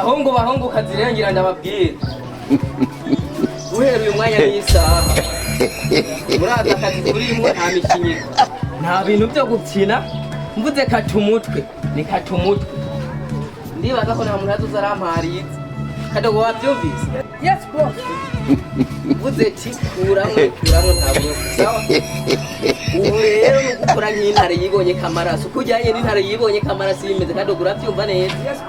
bahungu kazirengira ndababwira uhereye umwanya n'isaha muraza akazi turimwe nta mikinyiko nta bintu byo gukina mvuze kata umutwe ni kata umutwe ndibaza ko nta muntu azoza arampariza kadogo wabyumvise yes boss mvuze ati kuramwe ntabwo sawa ubu rero no gukora nk'intare yibonye kamaraso kujyanye n'intare yibonye kamaraso yimeze kadogo urabyumva neza yes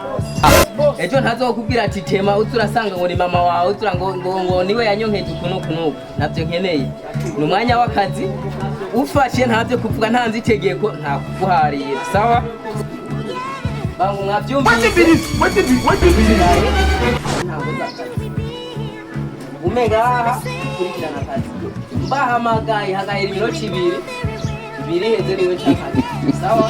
boss ejo ntazokubwira ati tema uzurasanga ngo ni mama wawe uzura ngo niwe yanyonkeje kunuku navyo nkeneye ni umwanya w'akazi ufashe ntavyo kuvuga ntanzi itegeko nta kuguharira sawa bangu mwavyumvise umengaha kurikirana akazi mbahamagaye hagahera iminota ibiri heze niwe nshakazi sawa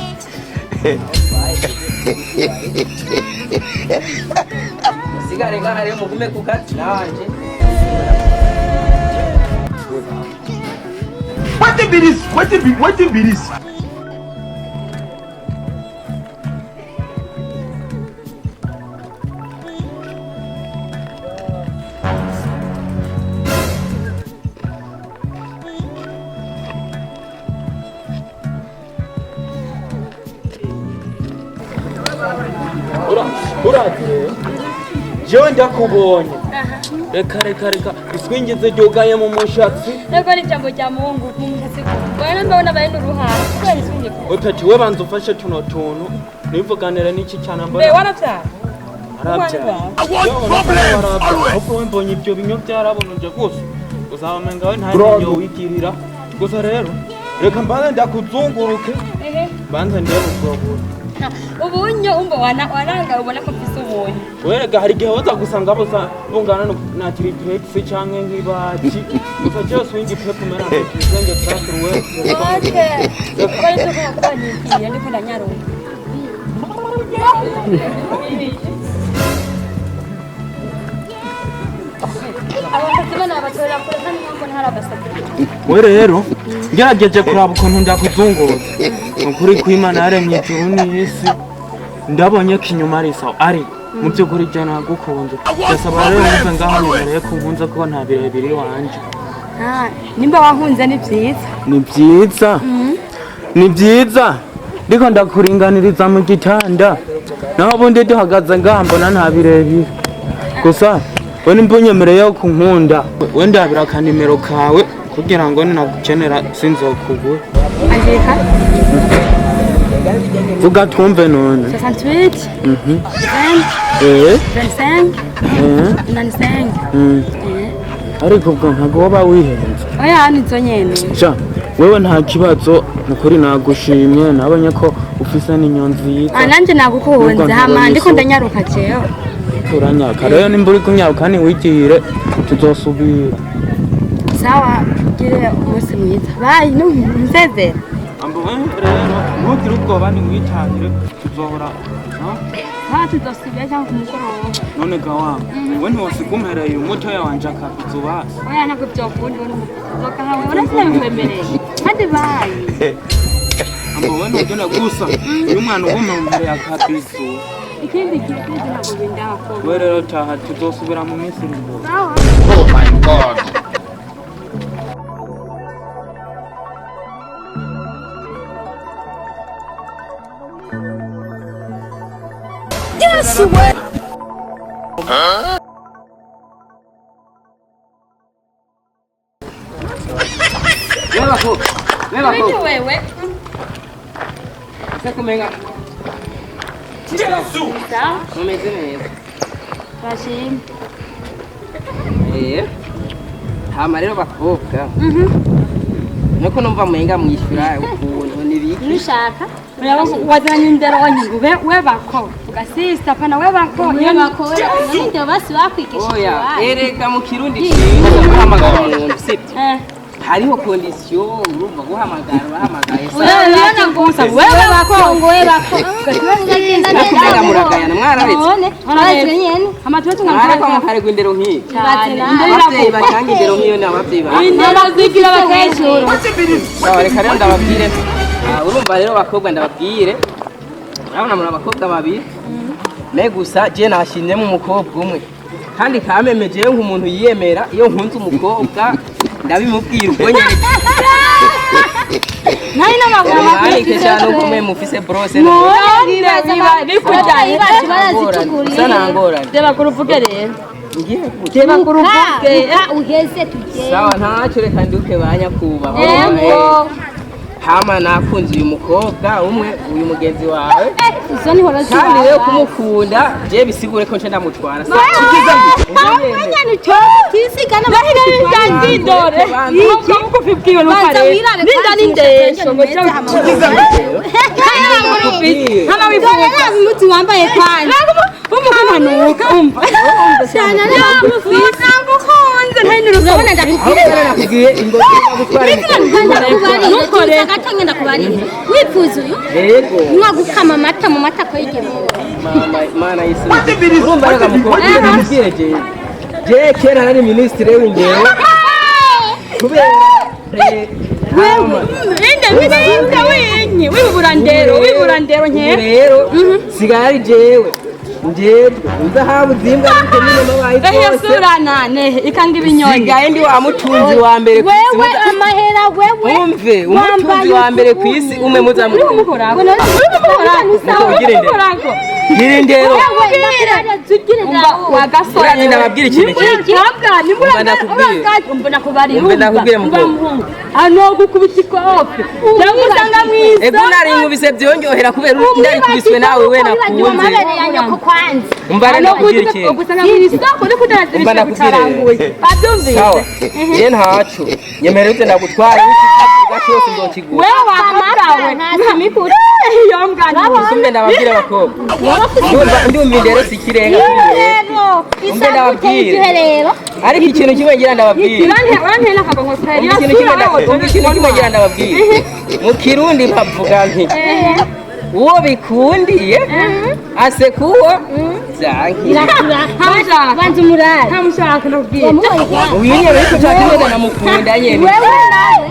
sigare ngaha rero mugume ku kazi nanje What be this? Urate jewe ndakubonye reka iswingize ryogaye mu mushatsi rego ni jambo rya Mungu kumushatsi bwana mbona bari n'uruhara kweli swingize utati we banza ufashe tuno tuntu nivuganira n'iki cyane mbona be waravyara ahubwo mbonye ibyo binyo byarabonuje gusa uzamenga we nta nyo wigirira gusa rero reka mbanze ndakuzunguruke banze ndiye gukobura ubunyo umbo waranga ubona ko mfise ubunyo werega hari gihe woza gusanga bosa bungana na triplex canke nk'ibati gusa cyose wingi pepe mera nzenge trakruwe okay kwani cyo kwa niki ndiko ndanyaruka we rero ngerageje kuraba ukuntu ndakuzunguza ukuri kw'Imana yaremye ijuru n'isi ndabonye ko inyuma ari sawa ari mu by'ukuri je nagukunze ndasaba rero wumve ngaho nyemereye ko nkunze ko nta birebire wanje nimba wankunze ni byiza ndiko ndakuringaniriza mu gitanda naho ubundi duhagaze ngaha mbona nta birebire gusa we nimbunyemereye ko nkunda we ndabira akanimero kawe kugira ngo ninagukenera sinzokugura andika vuga twumve none 68 25 95 ariko ubwo ntabwo waba wihenze oya nizo nyene sha wewe nta kibazo nukuri nagushimye nabonye ko ufise n'inyonzi nanje nagukunze hama ndiko ndanyaruka cyo turanyaka rero nimba uri kunyaruka ni wigire tuzosubira sawa gire umunsi mwiza bayi nzeze ambo rero ntugire ubwoba ni witangire tuzohora tuzosubira cyangwa kumugoroba none gawa we ntiwasigumereye umuto wanje akabizubasa oya ntabwo byokundi uzoka hawe urasabikwemereye kandi bayi ambo we ntugena gusa uyu mwana ubumumbereye akabizu ikindi ntabwo bindako we rero taha tuzosubira mu minsi iri imbere Oh my God. yes we wewe kumenga Yesu. sawa umeze neza bashim hama rero bakobwa nuko numva muhenga mwishyura ukuntu nibiki nushaka wazanye indero wanyu we bako ugasista pana we bako ndio basi bakwigisha oya erega mu kirundi kintu guhamagara umuntu sibyo hariho condition urumva guhamagara bahamagaye urabona gusa wewe bako ngo we bako genda nenda muragayana mwararetse none nyene amatwe tunga kwa mukarego indero nkiyi abavyeyi batanga indero nkiyo n'abavyeyi ba indero zigira bakeshuru reka rero ndababwire urumva rero bakobwa ndababwire urabona muri abakobwa babiri me gusa je nashimyemo umukobwa umwe kandi kamemeje nk'umuntu yiyemera iyo nkunze umukobwa ndabimubwira ubwo nyene nari n'amaguru ariko cyane uko mwe mufise Bose bikujyanye sanangora deba kuruvuge rero ngiye deba kuruvuge uheze tugende sawa ntacyo reka nduke banyakuba hama nakunze uyu mukobwa umwe uyu mugenzi wawe izo ni horo kandi rero kumukunda je bisigure ko nce ndamutwara tisigana bahira bindi dore uko ubibwiwe n'ukare ninda nindesho ngo hama wifuza umuti wambaye kandi umukumanuka umva cyane nagukunze ntari n'urubona ndakubwiye ingozi gutwara nukore gatangenda kubarira wifuza uyu yego mwagukama amata mu mata ko yigemo mana yisi urumva rega mukobwa ndabwire je kera nari ministre w'indero kubera wiburandero nke rero sigari jewe nzahabu zimbwa n'imene mabaye yose uranane ikanga ibinyonyi sigaye ndi wa mutunzi wa mbere wewe amahera wewe umve umutunzi wa mbere kwisi umwe muzamukora girindero wagasora ndababwira ikintu ndakubwira mukobwa ano gukubita ikofe cyangwa usanga mwiza ego nari nkubise byonyohera kubera ndari kubiswe nawe we nakunze umva rero ndakubwira ikintu umva ndakubwira sawa ye ntaco nyemere ute ndagutwara gato yose ndokigura wewe wakamarawe ntamikura iyo mbwana usumbe ndababwira abakobwa ndumva indero sikirenga rero umbe ndababwira ariko ikintu kimwe ngira ndababwira ikintu kimwe ngira ndababwira mu kirundi bavuga nti uwo bikundiye asekuwo zankira banza umurara ntamushaka ndabwira uyu nyene ariko cyakimwe namukunda nyene wewe nawe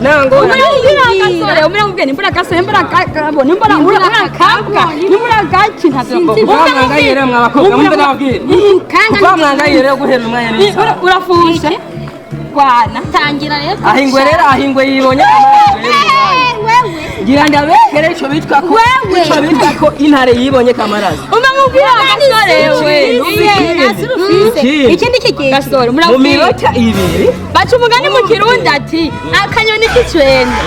nango umubwira nimbura gasore nimbura gabo nimbura urakabwa nimbura gaki ntasinzi bamwangaye rero mwabakobwa mumbe ndababwira bamwangaye rero guhera umwanya n'isa urafushe kwana tangira rero ahingwe yibonye wewe ngira ndabekere ico bitwa ko intare yibonye kamarazi umubwira gasore wewe ikindi kigiye gasore mu minota ibiri baca umugani mu kirundi ati akanyoni k'icwende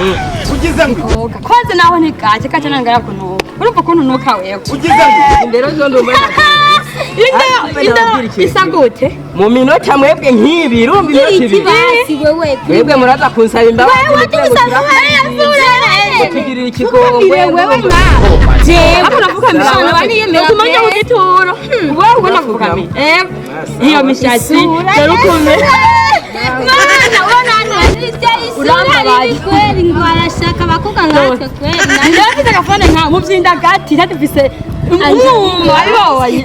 Ugize ngo kwanze naho ntigake kaca nangara kunuka urumva ukuntu nuka wewe ugize ngo indero zo ndumva isa gute mu minota mwebwe nk'ibi rumva inoti ibiri mwebwe muraza kunsaba imbabazi tugirira ikigongwe wewe hapo navukamira sana baniyemera tumanje kugituro wewe ubona kuvukamira iyo mishatsi yarukume mana ubona uramabaye kweli ngo arashaka bakobwa nkatwe kweli ndafite agafone nka muvyinda gati ndafise umwuma ayoye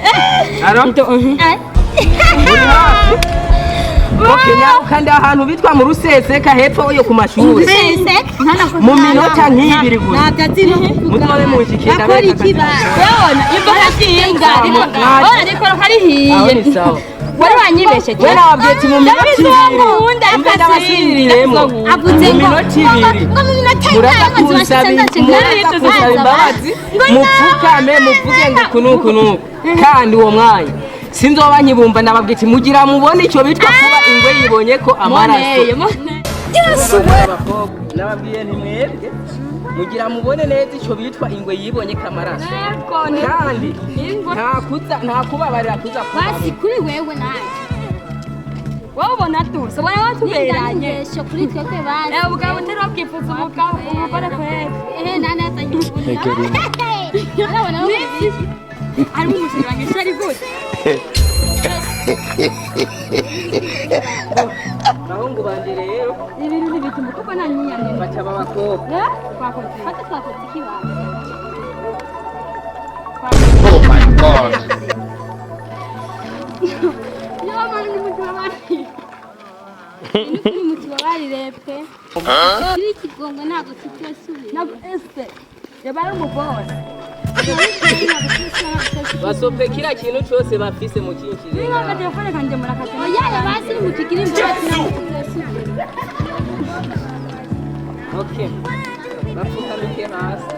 kandi ahantu bitwa mu ruseseka hepfo yo ku mashuri mu minota nk'ibiri gusa mutwabe mushikira akora ikibazo urabona imva hakinga ariko harihiye wari wanyibeshe we nababwiye ati mu minota ibiri umve ndabasubiriremo mu minota ibiri muraza kunsaba imbabazi mupfukame muvuge ngo kunukunuku kandi uwo mwanya sinzoba nkibumva ndababwiye ati mugira mubone icyo bitwa kuba ingwe yibonye ko amaraso nababwiye ntimwebwe mugira mubone neza icyo bitwa ingwe yibonye ko amaraso kandi nta kubabarira kuza basi kuri wewe nawe wowe ubona tuzi ubona watuberanye kuri twebwe basi ubwo utari wabwifuza umugore kwera nane yazanye harimo umushinga wanjye ari gute abahungu banje rero ibintu ntibituma kuko nta nyiyane baca babakobwa fata twakoze ikibanza oh my god. ni muti wabarire pe kiri kigongo ntabwo kitosubira ntabwo ese yabara umubose basope kila kintu cyose bafise mu kinshire Niba telefone kanje murakate. Oya basi mutikiri imbabazi. okay bapfukamike hasi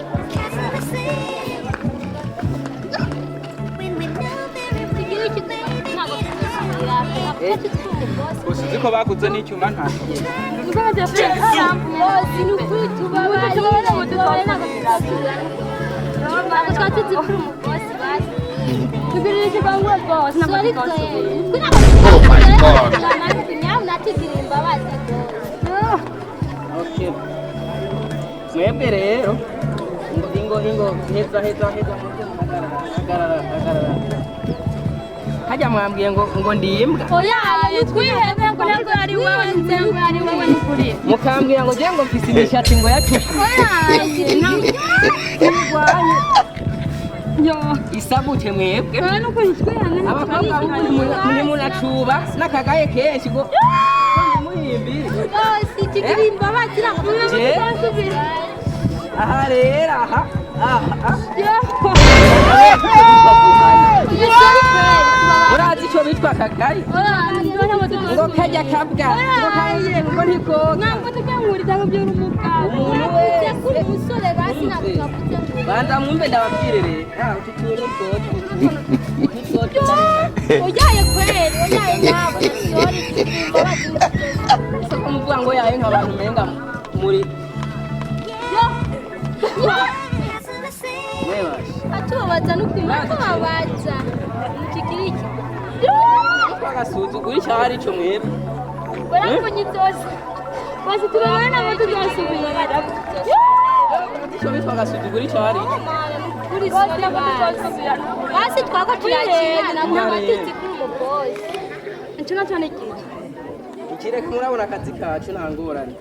Tikiri kitu ntabwo tuzasubira. gusa uzi ko baguze n'icyuma nta Niba telefone Bose ni ukuri tubabari. Ntabwo twatuzi kuri umugozi basi. Tikiri kibangwa boss na Sorry boss. kweli. Oh my God. Natikiri imbabazi. okay mwebwe rero ingo heza hagarara hajya mwambwiye ngo ndimbwa Oya twihebe ngo ntabwo ari wowe ntabwo ari wowe ni kuri. mukambwira ngo je ngo mfise imishatsi ngo yacuku Yo. isabute mwebwe Kana uko yitwihana. abakobwa muri munacuba n'akagaye kenshi ngo muhimbi Bose tikiri imbabazi ntabwo tuzasubira. aha rero aha urazi icyo bitwa akagaye ngo kajya kabwa ngo kaje ngo ntikoga Ntabwo tukamurita ngo byuru umugabo. umuntu wese Kuri umusore basi ntabwo twavuze. banza mwumve ndababwirere ututuntu bwote Oyaye kweli, oyaye ntabwo sorry tikiri imbabazi. soko muvuga ngo yaye nk'abantu menga muri mwebashe Atubabaza n'ukwima tubabaza. Mutikiri iki? twagasuzugura icyo ari cyo mwebwe Barakonye byose. Basi tubabana nabo tuzasubira. icyo bitwa agasuzugura icyo ari cyo Kuri sorry basi. Basi twako turakina ntabwo batizi kuri umugozi. Ncuna cyane kitu. ikireka murabona akazi kacu nta ngorane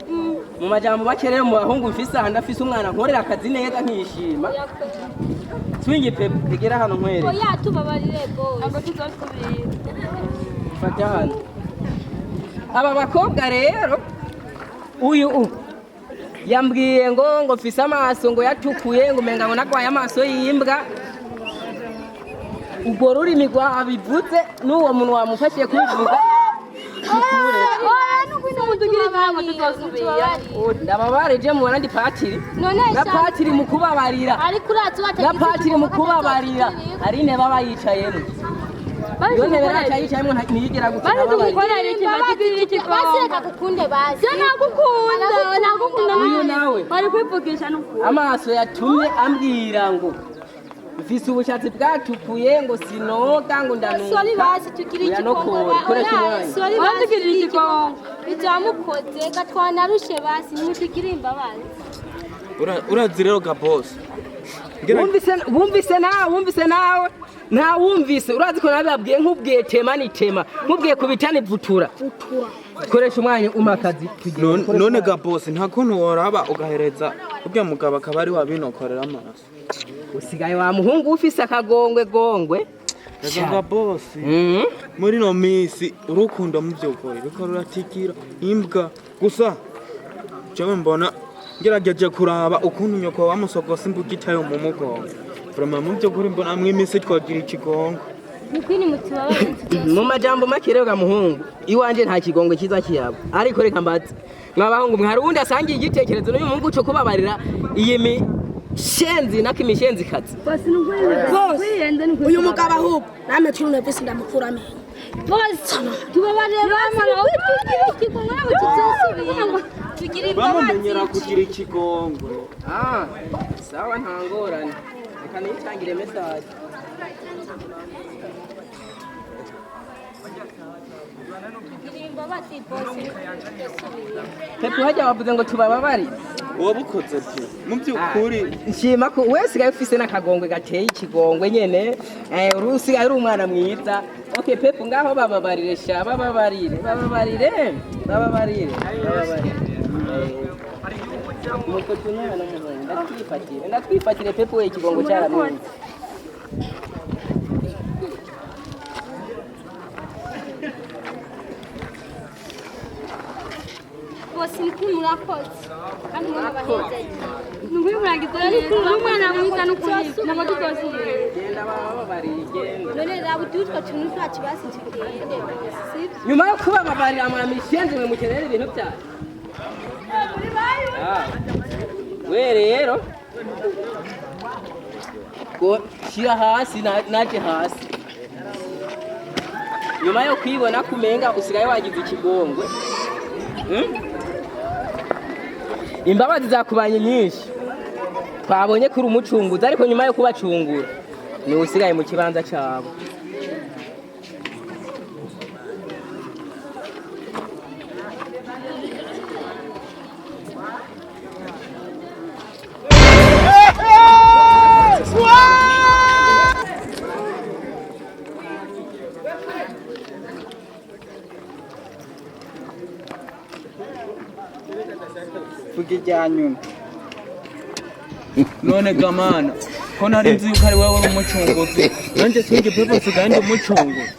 mu majambo make rero mu bahungu mfise aha ndafise umwana nkorera akazi neza nkishima swingi pepe tegera hano nkwere Oya tubabarire boss. Ntabwo tuzasubira. fata hano aba bakobwa rero uyu yambwiye ngo mfise amaso ngo yatukuye ngo umenga ngo nagwaye amaso y'imbwa ubwo rurimi rwabivuze n'uwo muntu wamufashiye kubivuga ndababarije mubona ndi patiri na patiri mu kubabarira Ariko urazi na patiri mu kubabarira hari intebe aba yicayemo iyo ntebe yicayemo ntiyigera Bari tumukorera iki batigirira iki basi reka gukunde basi. nagukunda uyu nawe bari kwivugisha n'ukuri. amaso yatumye ambwira ngo mfise ubushatsi bwatukuye ngo sinoga ngo Sorry ndanuka basi tukiri uyanokore koresha umwanya Sorry Bari basi tugirira ikigongo. Byamukoze gatwanarushe basi mutikiri imbabazi. urazi rero ga boss wumvise nawe nta wumvise urazi ko nababwiye nk'ubwiye tema nitema nk'ubwiye kubitani vutura koresha umwanya umakazi none ga boss nta kuntu woraba ugahereza ubya mugabo akaba ari wabinokorera amaso usigaye wa muhungu ufise akagongwe gongwe rega ga boss muri no misi urukundo mu by'ukuri riko ruratikira imbwa gusa jewe mbona ngerageje kuraba ukuntu nyoko wamusogosa imbuga itayo mu mugongo vraiment mu by'ukuri mbona mwimisi twagira ikigongo Nikwini mutubabare. mu majambo make rero ga muhungu iwanje nta kigongwe kiza kiyabo ariko reka mbaze mwabahungu mwari undi asangiye igitekerezo n'uyu muhungu cyo kubabarira iyi mishenzi nakimishenzi kazi Basi n'ukuri. Uyu mugabo ahubwo namwe turi unavisi ndamukura amenyo. Bose tubabarire basi tukiri ikigongo nabo tuzasubira. Tukiri imbabazi. bamumenyera kugira ikigongo sawa nta ngorane reka nitangire message Tukiri imbabazi bose. pepe hajya bavuze ngo tubababari wabukoze pe mu by'ukuri nshima ko wese gaye ufise n'akagongwe gateye ikigongwe nyene urusi ari umwana mwiza okay pepe ngaho bababarire sha bababarire nuko tunana ndatwifatire pepe we ikigongo cyaramenye Bose ni murakoze. kandi mwaba heza nunguri murangiza umwana mwiza n'ukuri nabo tutosubira genda baba barigenda none raba ututwa tuntu twacu basi tugende nyuma yo kubababarira mwamishenze mwe mukenera ibintu byayo we rero ngo shira hasi naje hasi nyuma yo kwibona kumenga usigaye wagize ikigongwe imbabazi zakubanye nyinshi twabonye kuri umucunguzi ariko nyuma yo kubacungura ni usigaye mu kibanza cyabo Fugijanyuna. none gamana ko nari nzi yuko ari wowe uri umucunguzi nanjye sinjye pepo nsigaye ndi umucunguzi